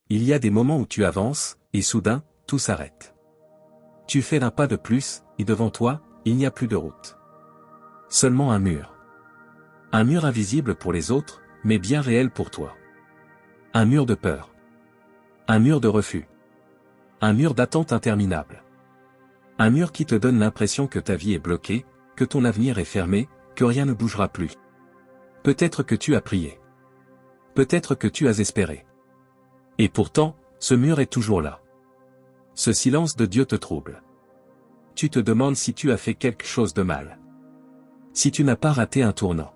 Il y a des moments où tu avances, et soudain, tout s'arrête. Tu fais un pas de plus, et devant toi, il n'y a plus de route. Seulement un mur. Un mur invisible pour les autres, mais bien réel pour toi. Un mur de peur. Un mur de refus. Un mur d'attente interminable. Un mur qui te donne l'impression que ta vie est bloquée, que ton avenir est fermé, que rien ne bougera plus. Peut-être que tu as prié. Peut-être que tu as espéré. Et pourtant, ce mur est toujours là. Ce silence de Dieu te trouble. Tu te demandes si tu as fait quelque chose de mal. Si tu n'as pas raté un tournant.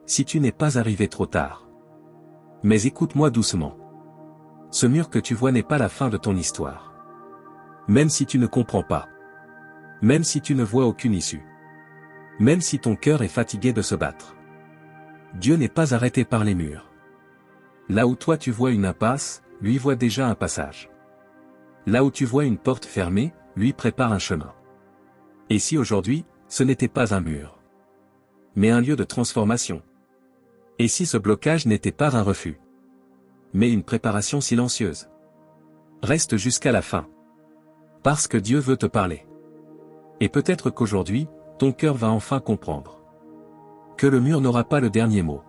Si tu n'es pas arrivé trop tard. Mais écoute-moi doucement. Ce mur que tu vois n'est pas la fin de ton histoire. Même si tu ne comprends pas. Même si tu ne vois aucune issue. Même si ton cœur est fatigué de se battre. Dieu n'est pas arrêté par les murs. Là où toi tu vois une impasse, lui voit déjà un passage. Là où tu vois une porte fermée, lui prépare un chemin. Et si aujourd'hui, ce n'était pas un mur, mais un lieu de transformation? Et si ce blocage n'était pas un refus, mais une préparation silencieuse? Reste jusqu'à la fin. Parce que Dieu veut te parler. Et peut-être qu'aujourd'hui, ton cœur va enfin comprendre que le mur n'aura pas le dernier mot.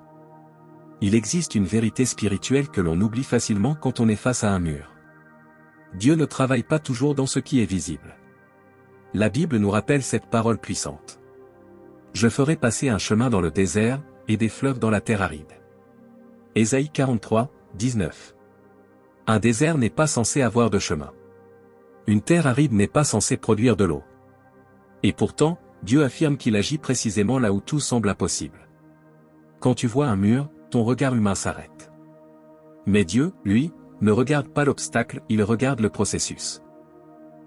Il existe une vérité spirituelle que l'on oublie facilement quand on est face à un mur. Dieu ne travaille pas toujours dans ce qui est visible. La Bible nous rappelle cette parole puissante. Je ferai passer un chemin dans le désert, et des fleuves dans la terre aride. Ésaïe 43, 19. Un désert n'est pas censé avoir de chemin. Une terre aride n'est pas censée produire de l'eau. Et pourtant, Dieu affirme qu'il agit précisément là où tout semble impossible. Quand tu vois un mur, ton regard humain s'arrête. Mais Dieu, lui, ne regarde pas l'obstacle, il regarde le processus.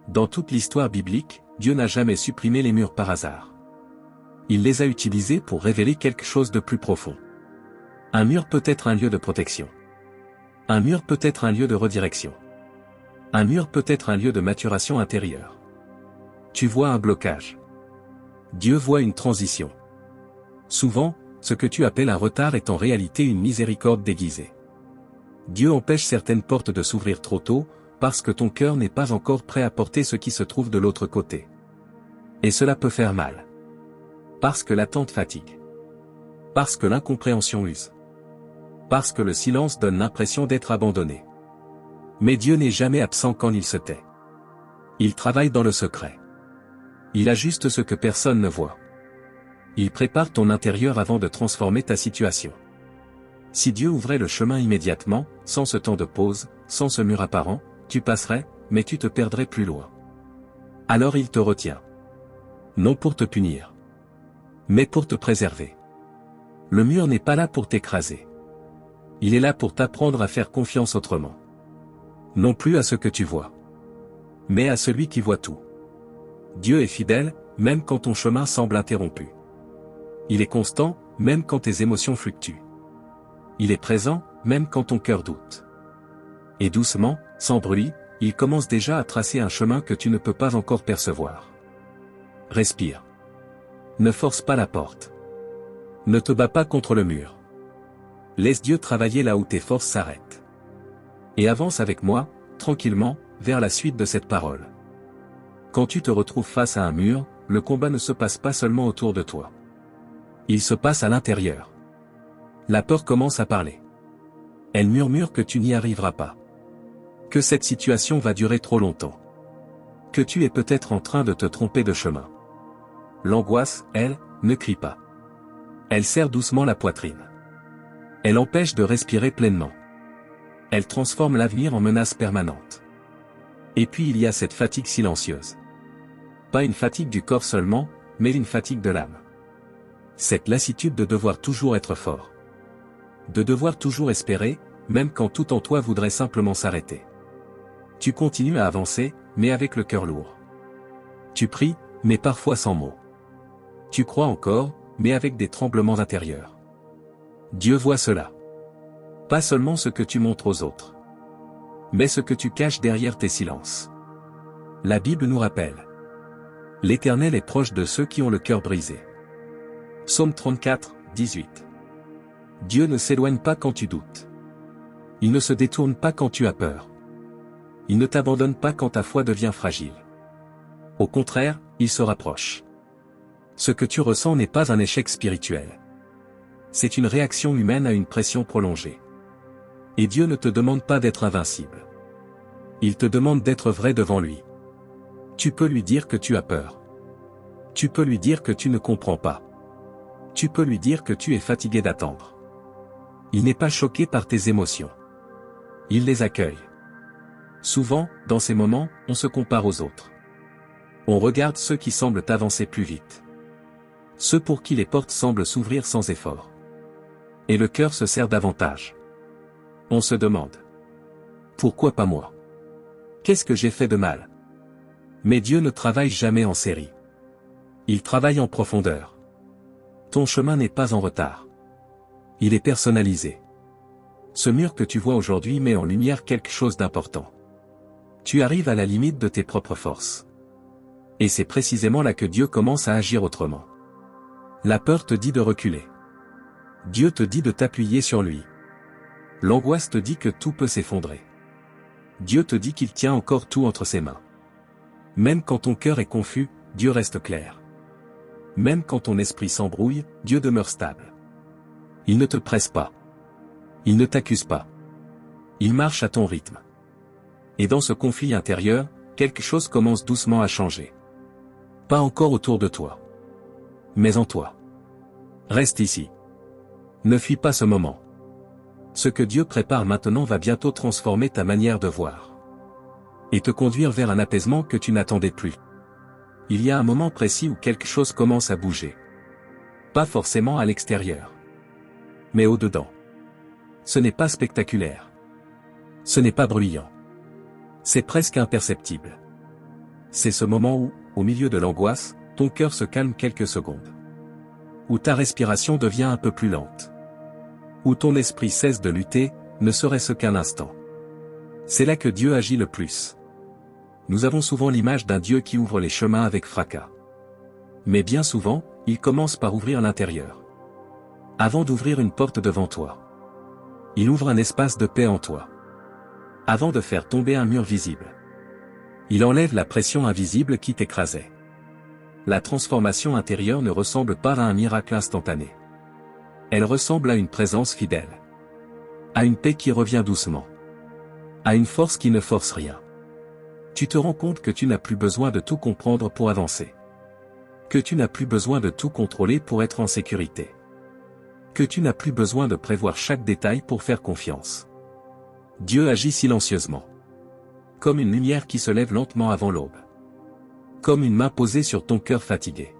Dans toute l'histoire biblique, Dieu n'a jamais supprimé les murs par hasard. Il les a utilisés pour révéler quelque chose de plus profond. Un mur peut être un lieu de protection. Un mur peut être un lieu de redirection. Un mur peut être un lieu de maturation intérieure. Tu vois un blocage. Dieu voit une transition. Souvent, ce que tu appelles un retard est en réalité une miséricorde déguisée. Dieu empêche certaines portes de s'ouvrir trop tôt, parce que ton cœur n'est pas encore prêt à porter ce qui se trouve de l'autre côté. Et cela peut faire mal. Parce que l'attente fatigue. Parce que l'incompréhension use. Parce que le silence donne l'impression d'être abandonné. Mais Dieu n'est jamais absent quand il se tait. Il travaille dans le secret. Il ajuste ce que personne ne voit. Il prépare ton intérieur avant de transformer ta situation. Si Dieu ouvrait le chemin immédiatement, sans ce temps de pause, sans ce mur apparent, tu passerais, mais tu te perdrais plus loin. Alors il te retient. Non pour te punir, mais pour te préserver. Le mur n'est pas là pour t'écraser. Il est là pour t'apprendre à faire confiance autrement. Non plus à ce que tu vois, mais à celui qui voit tout. Dieu est fidèle, même quand ton chemin semble interrompu. Il est constant, même quand tes émotions fluctuent. Il est présent, même quand ton cœur doute. Et doucement, sans bruit, il commence déjà à tracer un chemin que tu ne peux pas encore percevoir. Respire. Ne force pas la porte. Ne te bats pas contre le mur. Laisse Dieu travailler là où tes forces s'arrêtent. Et avance avec moi, tranquillement, vers la suite de cette parole. Quand tu te retrouves face à un mur, le combat ne se passe pas seulement autour de toi. Il se passe à l'intérieur. La peur commence à parler. Elle murmure que tu n'y arriveras pas. Que cette situation va durer trop longtemps. Que tu es peut-être en train de te tromper de chemin. L'angoisse, elle, ne crie pas. Elle serre doucement la poitrine. Elle empêche de respirer pleinement. Elle transforme l'avenir en menace permanente. Et puis il y a cette fatigue silencieuse. Pas une fatigue du corps seulement, mais une fatigue de l'âme. Cette lassitude de devoir toujours être fort. De devoir toujours espérer, même quand tout en toi voudrait simplement s'arrêter. Tu continues à avancer, mais avec le cœur lourd. Tu pries, mais parfois sans mots. Tu crois encore, mais avec des tremblements intérieurs. Dieu voit cela. Pas seulement ce que tu montres aux autres, mais ce que tu caches derrière tes silences. La Bible nous rappelle. L'Éternel est proche de ceux qui ont le cœur brisé. Psaume 34, 18. Dieu ne s'éloigne pas quand tu doutes. Il ne se détourne pas quand tu as peur. Il ne t'abandonne pas quand ta foi devient fragile. Au contraire, il se rapproche. Ce que tu ressens n'est pas un échec spirituel. C'est une réaction humaine à une pression prolongée. Et Dieu ne te demande pas d'être invincible. Il te demande d'être vrai devant lui. Tu peux lui dire que tu as peur. Tu peux lui dire que tu ne comprends pas. Tu peux lui dire que tu es fatigué d'attendre. Il n'est pas choqué par tes émotions. Il les accueille. Souvent, dans ces moments, on se compare aux autres. On regarde ceux qui semblent avancer plus vite. Ceux pour qui les portes semblent s'ouvrir sans effort. Et le cœur se serre davantage. On se demande. Pourquoi pas moi? Qu'est-ce que j'ai fait de mal? Mais Dieu ne travaille jamais en série. Il travaille en profondeur. Ton chemin n'est pas en retard. Il est personnalisé. Ce mur que tu vois aujourd'hui met en lumière quelque chose d'important. Tu arrives à la limite de tes propres forces. Et c'est précisément là que Dieu commence à agir autrement. La peur te dit de reculer. Dieu te dit de t'appuyer sur lui. L'angoisse te dit que tout peut s'effondrer. Dieu te dit qu'il tient encore tout entre ses mains. Même quand ton cœur est confus, Dieu reste clair. Même quand ton esprit s'embrouille, Dieu demeure stable. Il ne te presse pas. Il ne t'accuse pas. Il marche à ton rythme. Et dans ce conflit intérieur, quelque chose commence doucement à changer. Pas encore autour de toi. Mais en toi. Reste ici. Ne fuis pas ce moment. Ce que Dieu prépare maintenant va bientôt transformer ta manière de voir. Et te conduire vers un apaisement que tu n'attendais plus. Il y a un moment précis où quelque chose commence à bouger. Pas forcément à l'extérieur. Mais au-dedans. Ce n'est pas spectaculaire. Ce n'est pas bruyant. C'est presque imperceptible. C'est ce moment où, au milieu de l'angoisse, ton cœur se calme quelques secondes. Où ta respiration devient un peu plus lente. Où ton esprit cesse de lutter, ne serait-ce qu'un instant. C'est là que Dieu agit le plus. Nous avons souvent l'image d'un Dieu qui ouvre les chemins avec fracas. Mais bien souvent, il commence par ouvrir l'intérieur. Avant d'ouvrir une porte devant toi. Il ouvre un espace de paix en toi. Avant de faire tomber un mur visible. Il enlève la pression invisible qui t'écrasait. La transformation intérieure ne ressemble pas à un miracle instantané. Elle ressemble à une présence fidèle. À une paix qui revient doucement. À une force qui ne force rien. Tu te rends compte que tu n'as plus besoin de tout comprendre pour avancer. Que tu n'as plus besoin de tout contrôler pour être en sécurité. Que tu n'as plus besoin de prévoir chaque détail pour faire confiance. Dieu agit silencieusement. Comme une lumière qui se lève lentement avant l'aube. Comme une main posée sur ton cœur fatigué.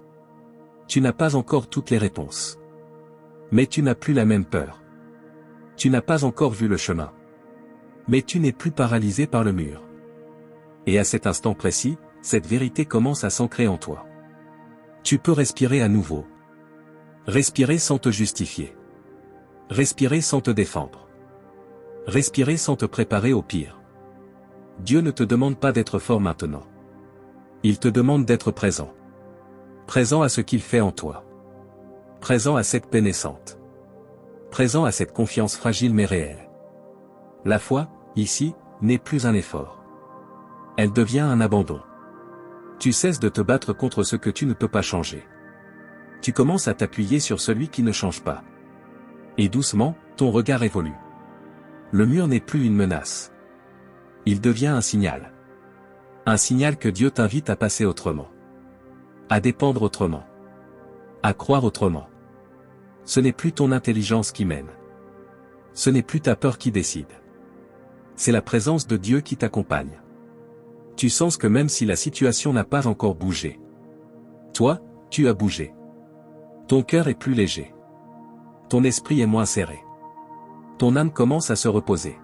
Tu n'as pas encore toutes les réponses. Mais tu n'as plus la même peur. Tu n'as pas encore vu le chemin. Mais tu n'es plus paralysé par le mur. Et à cet instant précis, cette vérité commence à s'ancrer en toi. Tu peux respirer à nouveau. Respirer sans te justifier. Respirer sans te défendre. Respirer sans te préparer au pire. Dieu ne te demande pas d'être fort maintenant. Il te demande d'être présent. Présent à ce qu'il fait en toi. Présent à cette paix naissante. Présent à cette confiance fragile mais réelle. La foi, ici, n'est plus un effort. Elle devient un abandon. Tu cesses de te battre contre ce que tu ne peux pas changer. Tu commences à t'appuyer sur celui qui ne change pas. Et doucement, ton regard évolue. Le mur n'est plus une menace. Il devient un signal. Un signal que Dieu t'invite à passer autrement. À dépendre autrement. À croire autrement. Ce n'est plus ton intelligence qui mène. Ce n'est plus ta peur qui décide. C'est la présence de Dieu qui t'accompagne. Tu sens que même si la situation n'a pas encore bougé, toi, tu as bougé. Ton cœur est plus léger. Ton esprit est moins serré. Ton âme commence à se reposer.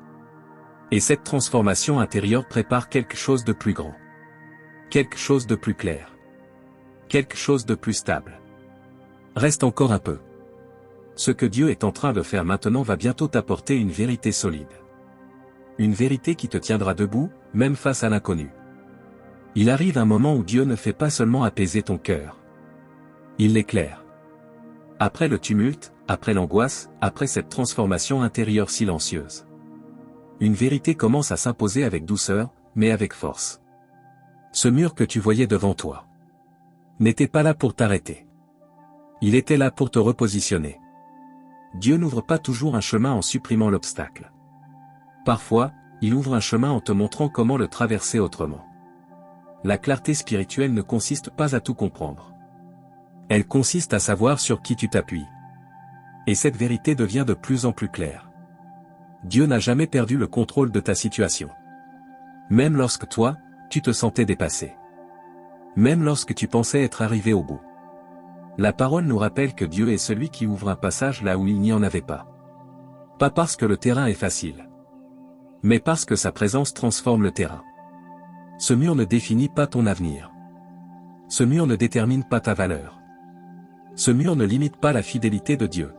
Et cette transformation intérieure prépare quelque chose de plus grand. Quelque chose de plus clair. Quelque chose de plus stable. Reste encore un peu. Ce que Dieu est en train de faire maintenant va bientôt t'apporter une vérité solide. Une vérité qui te tiendra debout, même face à l'inconnu. Il arrive un moment où Dieu ne fait pas seulement apaiser ton cœur. Il l'éclaire. Après le tumulte, après l'angoisse, après cette transformation intérieure silencieuse. Une vérité commence à s'imposer avec douceur, mais avec force. Ce mur que tu voyais devant toi n'était pas là pour t'arrêter. Il était là pour te repositionner. Dieu n'ouvre pas toujours un chemin en supprimant l'obstacle. Parfois, il ouvre un chemin en te montrant comment le traverser autrement. La clarté spirituelle ne consiste pas à tout comprendre. Elle consiste à savoir sur qui tu t'appuies. Et cette vérité devient de plus en plus claire. Dieu n'a jamais perdu le contrôle de ta situation. Même lorsque toi, tu te sentais dépassé. Même lorsque tu pensais être arrivé au bout. La parole nous rappelle que Dieu est celui qui ouvre un passage là où il n'y en avait pas. Pas parce que le terrain est facile, mais parce que sa présence transforme le terrain. Ce mur ne définit pas ton avenir. Ce mur ne détermine pas ta valeur. Ce mur ne limite pas la fidélité de Dieu.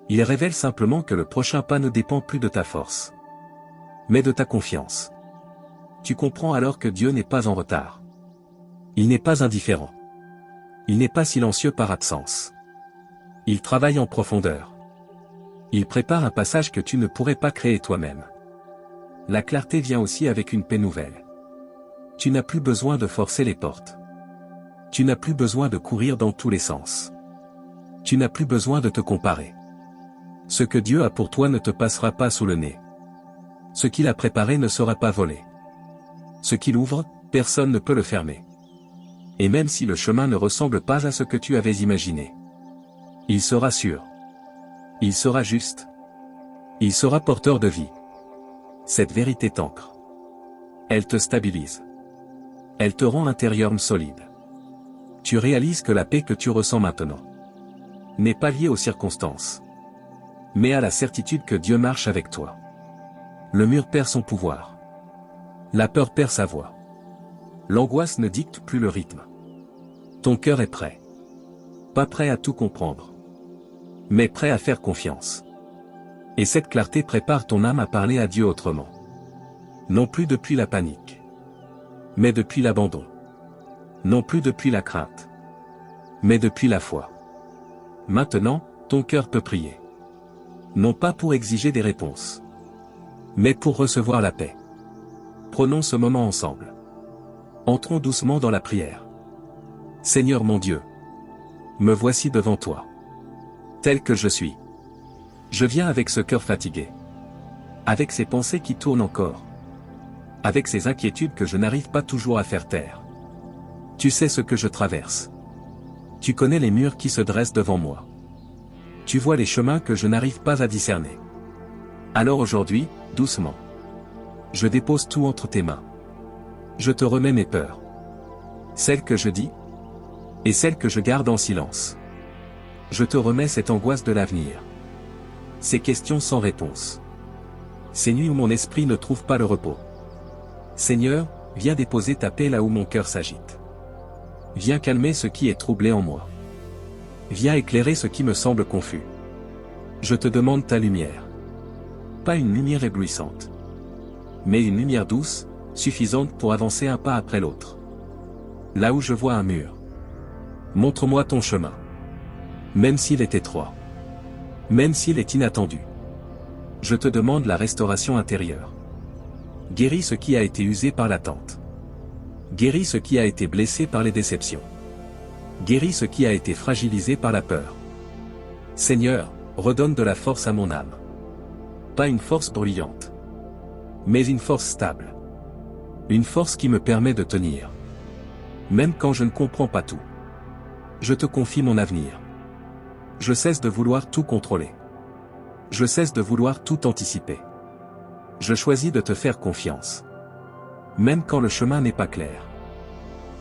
Il révèle simplement que le prochain pas ne dépend plus de ta force, mais de ta confiance. Tu comprends alors que Dieu n'est pas en retard. Il n'est pas indifférent. Il n'est pas silencieux par absence. Il travaille en profondeur. Il prépare un passage que tu ne pourrais pas créer toi-même. La clarté vient aussi avec une paix nouvelle. Tu n'as plus besoin de forcer les portes. Tu n'as plus besoin de courir dans tous les sens. Tu n'as plus besoin de te comparer. Ce que Dieu a pour toi ne te passera pas sous le nez. Ce qu'il a préparé ne sera pas volé. Ce qu'il ouvre, personne ne peut le fermer. Et même si le chemin ne ressemble pas à ce que tu avais imaginé, il sera sûr. Il sera juste. Il sera porteur de vie. Cette vérité t'ancre. Elle te stabilise. Elle te rend intérieurement solide. Tu réalises que la paix que tu ressens maintenant n'est pas liée aux circonstances, mais à la certitude que Dieu marche avec toi. Le mur perd son pouvoir. La peur perd sa voix. L'angoisse ne dicte plus le rythme. Ton cœur est prêt. Pas prêt à tout comprendre, mais prêt à faire confiance. Et cette clarté prépare ton âme à parler à Dieu autrement. Non plus depuis la panique, mais depuis l'abandon. Non plus depuis la crainte, mais depuis la foi. Maintenant, ton cœur peut prier. Non pas pour exiger des réponses, mais pour recevoir la paix. Prenons ce moment ensemble. Entrons doucement dans la prière. Seigneur mon Dieu, me voici devant toi, tel que je suis. Je viens avec ce cœur fatigué, avec ces pensées qui tournent encore, avec ces inquiétudes que je n'arrive pas toujours à faire taire. Tu sais ce que je traverse. Tu connais les murs qui se dressent devant moi. Tu vois les chemins que je n'arrive pas à discerner. Alors aujourd'hui, doucement, je dépose tout entre tes mains. Je te remets mes peurs, celles que je dis, et celles que je garde en silence. Je te remets cette angoisse de l'avenir, ces questions sans réponse, ces nuits où mon esprit ne trouve pas le repos. Seigneur, viens déposer ta paix là où mon cœur s'agite. Viens calmer ce qui est troublé en moi. Viens éclairer ce qui me semble confus. Je te demande ta lumière. Pas une lumière éblouissante, mais une lumière douce, suffisante pour avancer un pas après l'autre. Là où je vois un mur, montre-moi ton chemin. Même s'il est étroit, même s'il est inattendu. Je te demande la restauration intérieure. Guéris ce qui a été usé par l'attente. Guéris ce qui a été blessé par les déceptions. Guéris ce qui a été fragilisé par la peur. Seigneur, redonne de la force à mon âme. Pas une force bruyante, mais une force stable. Une force qui me permet de tenir, même quand je ne comprends pas tout. Je te confie mon avenir. Je cesse de vouloir tout contrôler. Je cesse de vouloir tout anticiper. Je choisis de te faire confiance. Même quand le chemin n'est pas clair.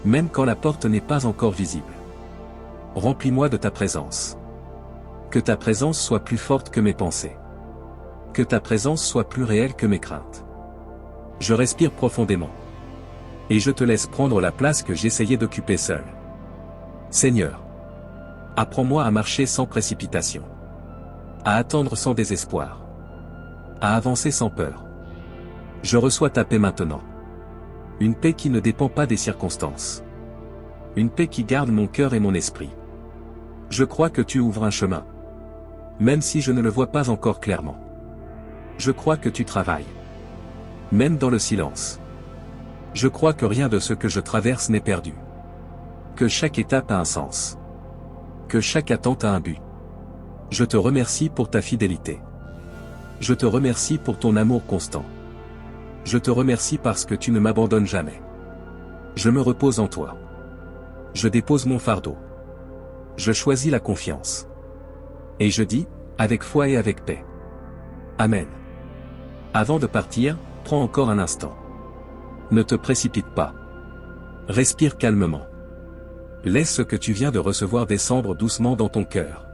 Même quand la porte n'est pas encore visible. Remplis-moi de ta présence. Que ta présence soit plus forte que mes pensées. Que ta présence soit plus réelle que mes craintes. Je respire profondément. Et je te laisse prendre la place que j'essayais d'occuper seul. Seigneur, apprends-moi à marcher sans précipitation. À attendre sans désespoir. À avancer sans peur. Je reçois ta paix maintenant. Une paix qui ne dépend pas des circonstances. Une paix qui garde mon cœur et mon esprit. Je crois que tu ouvres un chemin. Même si je ne le vois pas encore clairement. Je crois que tu travailles. Même dans le silence. Je crois que rien de ce que je traverse n'est perdu. Que chaque étape a un sens. Que chaque attente a un but. Je te remercie pour ta fidélité. Je te remercie pour ton amour constant. Je te remercie parce que tu ne m'abandonnes jamais. Je me repose en toi. Je dépose mon fardeau. Je choisis la confiance. Et je dis, avec foi et avec paix. Amen. Avant de partir, prends encore un instant. Ne te précipite pas. Respire calmement. Laisse ce que tu viens de recevoir descendre doucement dans ton cœur.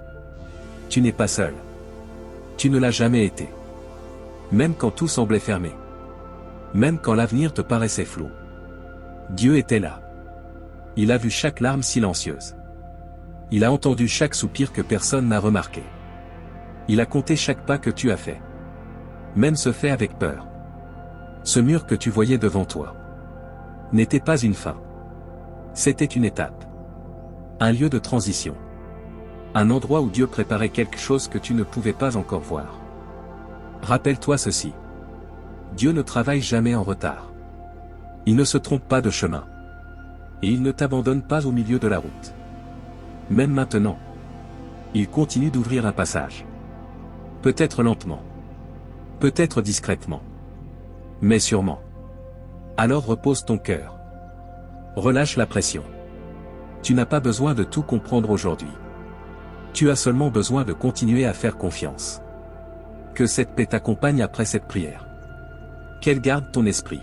Tu n'es pas seul. Tu ne l'as jamais été. Même quand tout semblait fermé. Même quand l'avenir te paraissait flou. Dieu était là. Il a vu chaque larme silencieuse. Il a entendu chaque soupir que personne n'a remarqué. Il a compté chaque pas que tu as fait. Même ce fait avec peur. Ce mur que tu voyais devant toi n'était pas une fin. C'était une étape. Un lieu de transition. Un endroit où Dieu préparait quelque chose que tu ne pouvais pas encore voir. Rappelle-toi ceci. Dieu ne travaille jamais en retard. Il ne se trompe pas de chemin. Et il ne t'abandonne pas au milieu de la route. Même maintenant. Il continue d'ouvrir un passage. Peut-être lentement. Peut-être discrètement. Mais sûrement. Alors repose ton cœur. Relâche la pression. Tu n'as pas besoin de tout comprendre aujourd'hui. Tu as seulement besoin de continuer à faire confiance. Que cette paix t'accompagne après cette prière. Qu'elle garde ton esprit.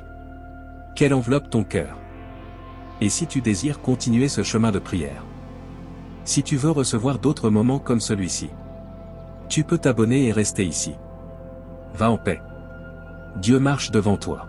Qu'elle enveloppe ton cœur. Et si tu désires continuer ce chemin de prière, si tu veux recevoir d'autres moments comme celui-ci, tu peux t'abonner et rester ici. Va en paix. Dieu marche devant toi.